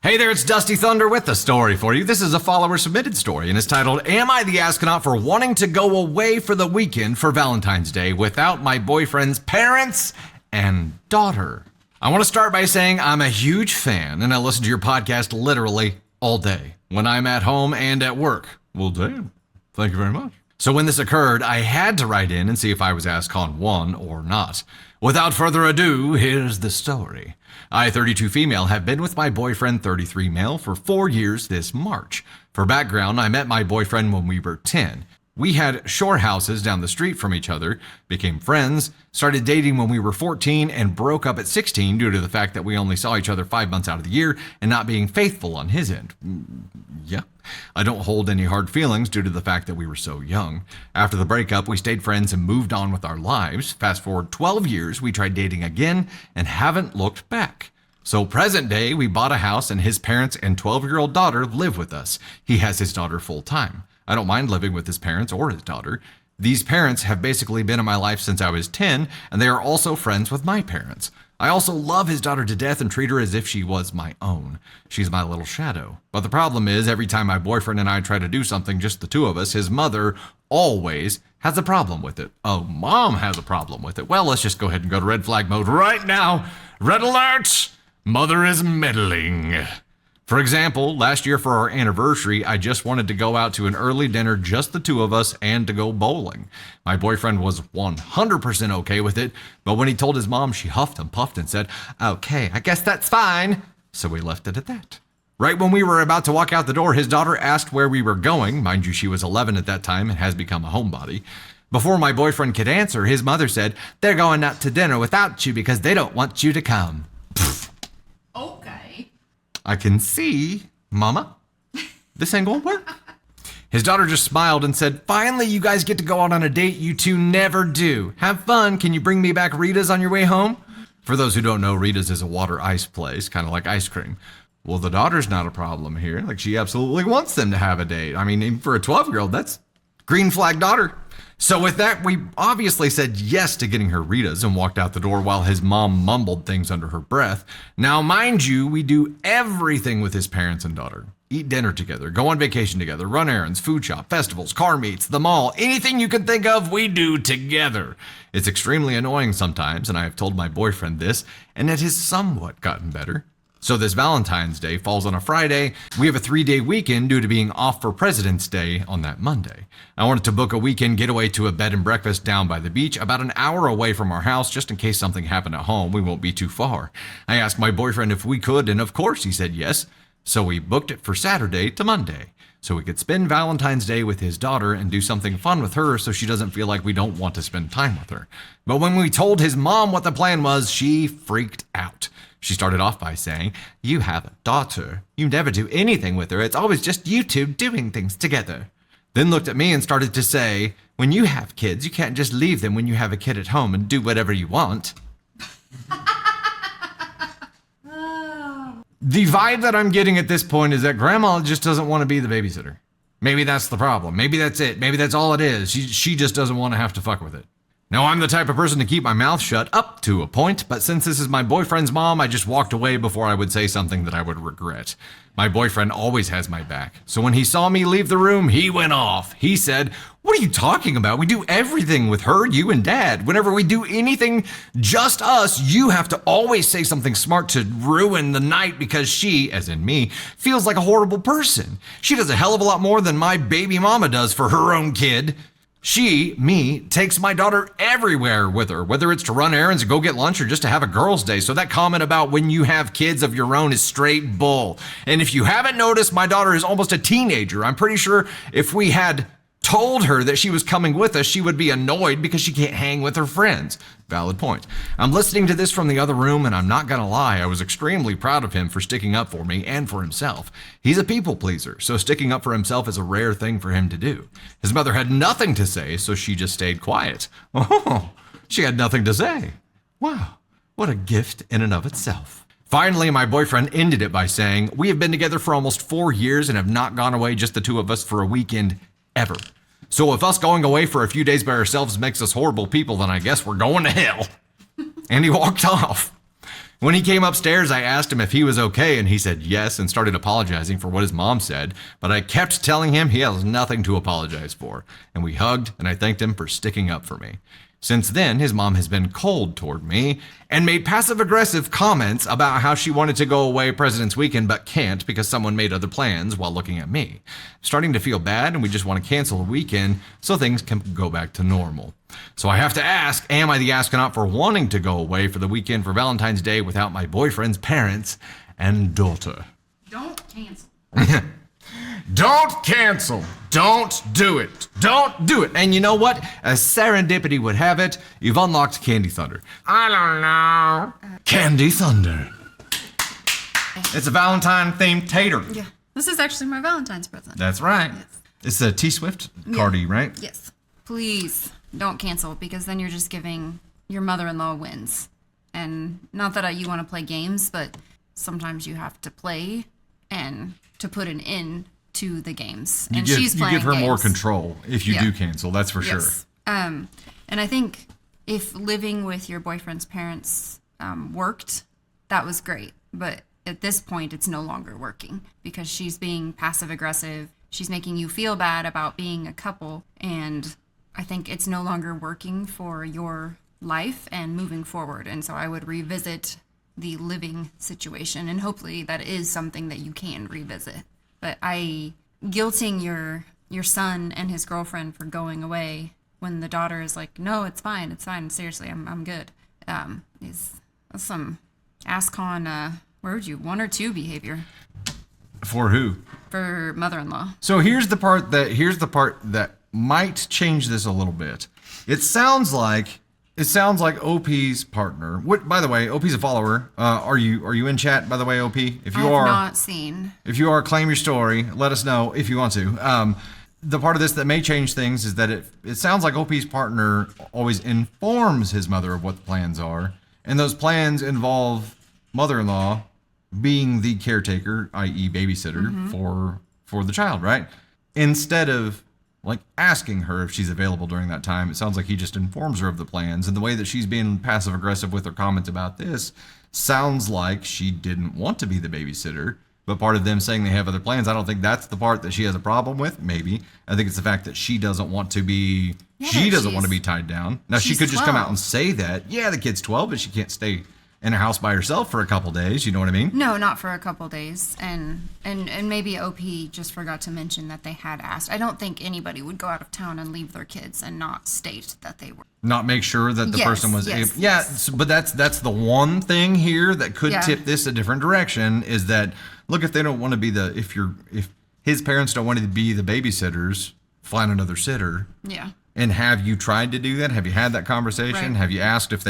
Hey there, it's Dusty Thunder with a story for you. This is a follower-submitted story, and it's titled, Am I the Astronaut for Wanting to Go Away for the Weekend for Valentine's Day Without My Boyfriend's Parents and Daughter? I want to start by saying I'm a huge fan, and I listen to your podcast literally all day, when I'm at home and at work. Well, damn. Thank you very much. So when this occurred, I had to write in and see if I was asked on one or not. Without further ado, here's the story. I, 32 female, have been with my boyfriend, 33 male, for 4 years this March. For background, I met my boyfriend when we were 10. We had shore houses down the street from each other, became friends, started dating when we were 14, and broke up at 16 due to the fact that we only saw each other 5 months out of the year and not being faithful on his end. Yeah. I don't hold any hard feelings due to the fact that we were so young. After the breakup, we stayed friends and moved on with our lives. Fast forward 12 years, we tried dating again and haven't looked back. So present day, we bought a house and his parents and 12-year-old daughter live with us. He has his daughter full time. I don't mind living with his parents or his daughter. These parents have basically been in my life since I was 10, and they are also friends with my parents. I also love his daughter to death and treat her as if she was my own. She's my little shadow. But the problem is, every time my boyfriend and I try to do something, just the two of us, his mother always has a problem with it. Oh, mom has a problem with it. Well, let's just go ahead and go to red flag mode right now. Red alert! Mother is meddling. For example, last year for our anniversary, I just wanted to go out to an early dinner, just the two of us, and to go bowling. My boyfriend was 100% okay with it, but when he told his mom, she huffed and puffed and said, "Okay, I guess that's fine." So we left it at that. Right when we were about to walk out the door, his daughter asked where we were going. Mind you, she was 11 at that time and has become a homebody. Before my boyfriend could answer, his mother said, "They're going out to dinner without you because they don't want you to come." Okay. I can see, Mama, this ain't gonna work. His daughter just smiled and said, "Finally, you guys get to go out on a date you two never do. Have fun. Can you bring me back Rita's on your way home?" For those who don't know, Rita's is a water ice place, kind of like ice cream. Well, the daughter's not a problem here. Like, she absolutely wants them to have a date. I mean, even for a 12-year-old, that's green flag daughter. So with that, we obviously said yes to getting her Rita's and walked out the door while his mom mumbled things under her breath. Now, mind you, we do everything with his parents and daughter. Eat dinner together, go on vacation together, run errands, food shop, festivals, car meets, the mall, anything you can think of, we do together. It's extremely annoying sometimes, and I have told my boyfriend this, and it has somewhat gotten better. So this Valentine's Day falls on a Friday. We have a 3-day weekend due to being off for President's Day on that Monday. I wanted to book a weekend getaway to a bed and breakfast down by the beach, about an hour away from our house, just in case something happened at home. We won't be too far. I asked my boyfriend if we could, and of course he said yes. So we booked it for Saturday to Monday, so we could spend Valentine's Day with his daughter and do something fun with her so she doesn't feel like we don't want to spend time with her. But when we told his mom what the plan was, she freaked out. She started off by saying, "You have a daughter. You never do anything with her. It's always just you two doing things together." Then looked at me and started to say, "When you have kids, you can't just leave them when you have a kid at home and do whatever you want." The vibe that I'm getting at this point is that grandma just doesn't want to be the babysitter. Maybe that's the problem. Maybe that's it. Maybe that's all it is. She just doesn't want to have to fuck with it. Now, I'm the type of person to keep my mouth shut up to a point, but since this is my boyfriend's mom, I just walked away before I would say something that I would regret. My boyfriend always has my back, so when he saw me leave the room, he went off. He said, "What are you talking about? We do everything with her, you and Dad. Whenever we do anything just us, you have to always say something smart to ruin the night because she, as in me, feels like a horrible person. She does a hell of a lot more than my baby mama does for her own kid. She, me, takes my daughter everywhere with her, whether it's to run errands or go get lunch or just to have a girls' day. So that comment about when you have kids of your own is straight bull. And if you haven't noticed, my daughter is almost a teenager. I'm pretty sure if we had told her that she was coming with us, she would be annoyed because she can't hang with her friends." Valid point. I'm listening to this from the other room, and I'm not gonna lie, I was extremely proud of him for sticking up for me and for himself. He's a people pleaser, so sticking up for himself is a rare thing for him to do. His mother had nothing to say, so she just stayed quiet. Oh, she had nothing to say. Wow, what a gift in and of itself. Finally, my boyfriend ended it by saying, "We have been together for almost 4 years and have not gone away just the two of us for a weekend ever. So if us going away for a few days by ourselves makes us horrible people, then I guess we're going to hell." And he walked off. When he came upstairs, I asked him if he was okay, and he said yes and started apologizing for what his mom said, but I kept telling him he has nothing to apologize for, and we hugged, and I thanked him for sticking up for me. Since then, his mom has been cold toward me and made passive-aggressive comments about how she wanted to go away President's Weekend but can't because someone made other plans while looking at me. Starting to feel bad, and we just want to cancel the weekend so things can go back to normal. So I have to ask, am I the astronaut for wanting to go away for the weekend for Valentine's Day without my boyfriend's parents and daughter? Don't cancel. Don't cancel. Don't do it. Don't do it. And you know what? As serendipity would have it, you've unlocked Candy Thunder. I don't know. Candy Thunder. It's a Valentine-themed tater. Yeah. This is actually my Valentine's present. That's right. Yes. It's a T-Swift Cardi, right? Yes. Please don't cancel, because then you're just giving your mother-in-law wins. And not that you want to play games, but sometimes you have to play and to put an end to the games. And she's playing You give her more games. control if you do cancel, that's for sure. Yes. And I think if living with your boyfriend's parents worked, that was great. But at this point, it's no longer working because she's being passive aggressive. She's making you feel bad about being a couple. And I think it's no longer working for your life and moving forward. And so I would revisit the living situation, and hopefully that is something that you can revisit. But guilting your son and his girlfriend for going away when the daughter is like, no, it's fine, seriously, I'm good, is some ASCON, where would you, 1 or 2 behavior. For who? For mother-in-law. So here's the part that might change this a little bit. It sounds like OP's partner. What, by the way, OP's a follower. Are you in chat, by the way, OP? If you are, not seen. If you are, claim your story. Let us know if you want to. The part of this that may change things is that it sounds like OP's partner always informs his mother of what the plans are, and those plans involve mother-in-law being the caretaker, i.e., babysitter for the child, right? Instead of like asking her if she's available during that time. It sounds like he just informs her of the plans, and the way that she's being passive aggressive with her comments about this sounds like she didn't want to be the babysitter, but part of them saying they have other plans, I don't think that's the part that she has a problem with. Maybe I think it's the fact that she doesn't want to be tied down. Now she could just come out and say that, yeah, the kid's 12, but she can't stay in a house by herself for a couple days, you know what I mean? No, not for a couple days. And maybe OP just forgot to mention that they had asked. I don't think anybody would go out of town and leave their kids and not state that they were. Not make sure that the person was able. Yeah, but that's the one thing here that could tip this a different direction is that, look, if they don't want to be if his parents don't want to be the babysitters, find another sitter. Yeah. And have you tried to do that? Have you had that conversation? Right. Have you asked if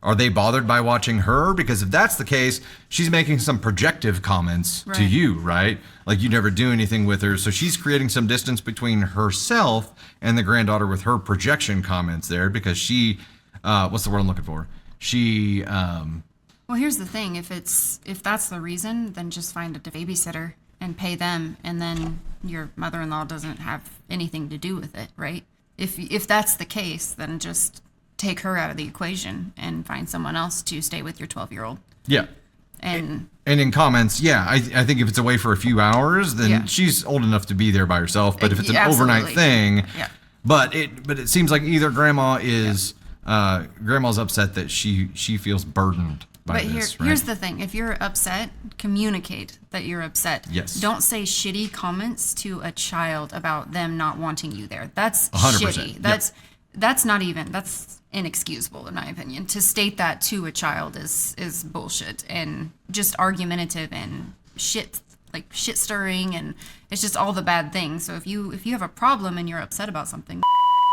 are they bothered by watching her? Because if that's the case, she's making some projective comments to you, right? Like you never do anything with her. So she's creating some distance between herself and the granddaughter with her projection comments there because she, what's the word I'm looking for? She, Well, here's the thing. If that's the reason, then just find a babysitter and pay them, and then your mother-in-law doesn't have anything to do with it, right? If that's the case, then just take her out of the equation and find someone else to stay with your 12-year-old. Yeah. And in comments, I think if it's away for a few hours, then she's old enough to be there by herself. But if it's an overnight thing, but it seems like either grandma's upset that she feels burdened by this. Here's the thing: if you're upset, communicate that you're upset. Yes. Don't say shitty comments to a child about them not wanting you there. That's 100%. shitty. That's inexcusable in my opinion. To state that to a child is bullshit and just argumentative and shit stirring, and it's just all the bad things. So if you have a problem and you're upset about something,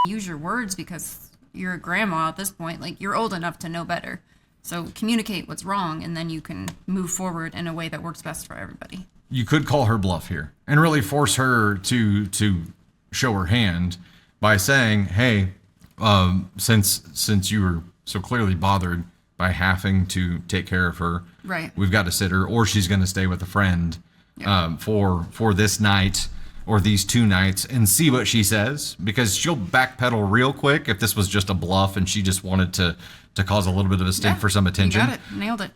use your words, because you're a grandma at this point. Like, you're old enough to know better. So communicate what's wrong, and then you can move forward in a way that works best for everybody. You could call her bluff here and really force her to show her hand by saying, hey, since you were so clearly bothered by having to take care of her, right, we've got to sit her, or she's going to stay with a friend for this night or these 2 nights, and see what she says, because she'll backpedal real quick if this was just a bluff and she just wanted to cause a little bit of a stink for some attention. You got it. Nailed it.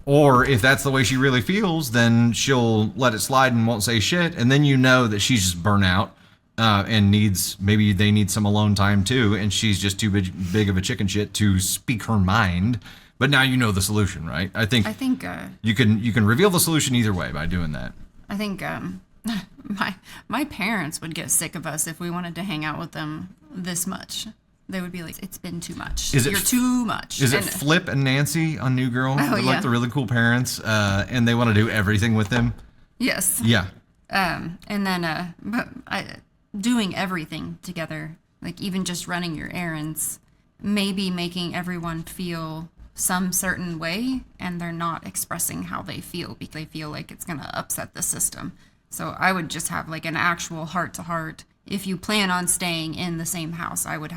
Or if that's the way she really feels, then she'll let it slide and won't say shit. And then you know that she's just burnt out and maybe they need some alone time too. And she's just too big of a chicken shit to speak her mind. But now you know the solution, right? I think you can reveal the solution either way by doing that. I think my parents would get sick of us if we wanted to hang out with them this much. They would be like, it's been too much. You're too much. Is it Flip and Nancy on New Girl? Oh, They're like the really cool parents, and they want to do everything with them. Yes. Yeah. And then doing everything together, like even just running your errands, maybe making everyone feel some certain way, and they're not expressing how they feel because they feel like it's going to upset the system. So I would just have like an actual heart-to-heart. If you plan on staying in the same house, I would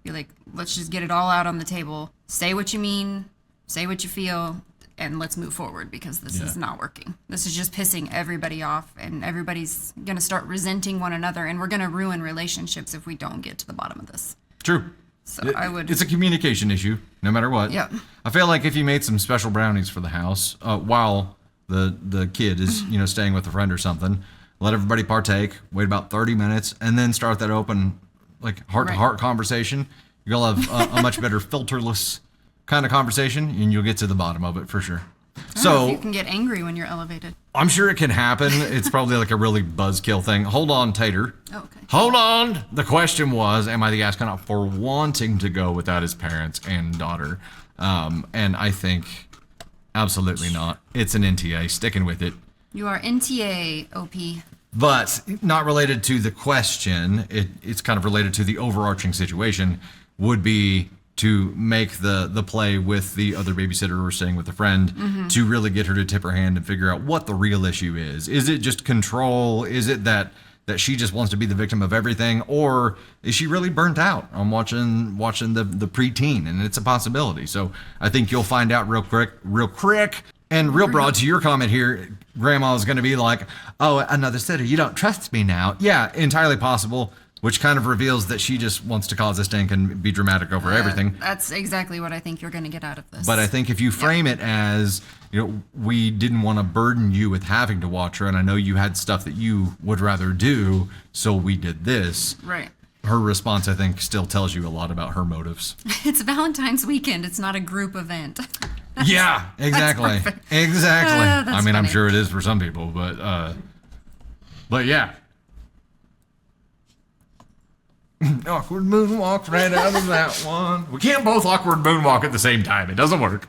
be like, let's just get it all out on the table. Say what you mean, say what you feel, and let's move forward because this is not working. This is just pissing everybody off, and everybody's going to start resenting one another, and we're going to ruin relationships if we don't get to the bottom of this. True. So It's a communication issue, no matter what. Yeah. I feel like if you made some special brownies for the house while the kid is staying with a friend or something, let everybody partake, wait about 30 minutes, and then start that open, like heart-to-heart conversation. You'll have a much better filterless kind of conversation, and you'll get to the bottom of it for sure. So you can get angry when you're elevated. I'm sure it can happen. It's probably like a really buzzkill thing. Hold on, Tater. Oh, okay. Hold on. The question was, am I the astronaut for wanting to go without his parents and daughter? And I think absolutely not. It's an NTA. Sticking with it. You are NTA, OP. But not related to the question. It's kind of related to the overarching situation. Would be to make the play with the other babysitter or staying with a friend to really get her to tip her hand and figure out what the real issue is. Is it just control? Is it that she just wants to be the victim of everything? Or is she really burnt out on watching the preteen? And it's a possibility. So I think you'll find out real quick. And real broad to your comment here, Grandma's going to be like, oh, another sitter, you don't trust me now. Yeah, entirely possible. Which kind of reveals that she just wants to cause a stink and be dramatic over everything. That's exactly what I think you're going to get out of this. But I think if you frame it as, we didn't want to burden you with having to watch her, and I know you had stuff that you would rather do, so we did this. Right. Her response, I think, still tells you a lot about her motives. It's Valentine's weekend. It's not a group event. Yeah, exactly. Exactly. I mean, funny. I'm sure it is for some people, but yeah. Awkward moonwalk right out of that one. We can't both awkward moonwalk at the same time. It doesn't work.